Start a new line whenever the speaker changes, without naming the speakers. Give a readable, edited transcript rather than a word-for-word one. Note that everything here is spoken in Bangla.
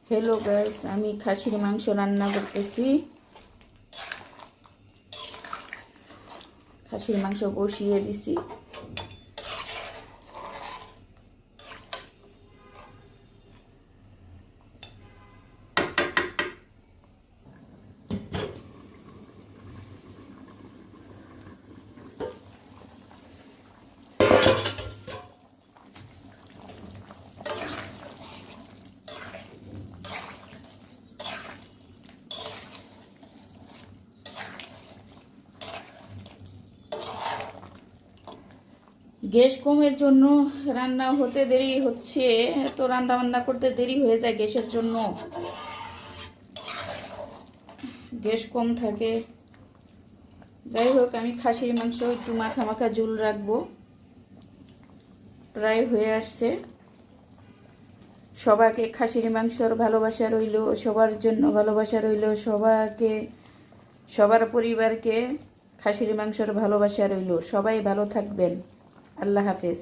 হ্যালো গাইস, আমি খাসির মাংস রান্না করতেছি। খাসির মাংস বসিয়ে দিছি। গ্যাস কমের জন্য রান্না হতে দেরি হচ্ছে, তো রান্না বান্না করতে দেরি হয়ে যায় গ্যাসের জন্য। গ্যাস কম থাকে। যাই হোক, আমি খাসির মাংস একটু মাখা মাখা ঝোল রাখবো। প্রায় হয়ে আসছে। সবাইকে খাসির মাংসর ভালোবাসা রইল, সবার জন্য ভালোবাসা রইল, সবার পরিবারকে খাসির মাংসর ভালোবাসা রইল। সবাই ভালো থাকবেন। আল্লাহ হাফেজ।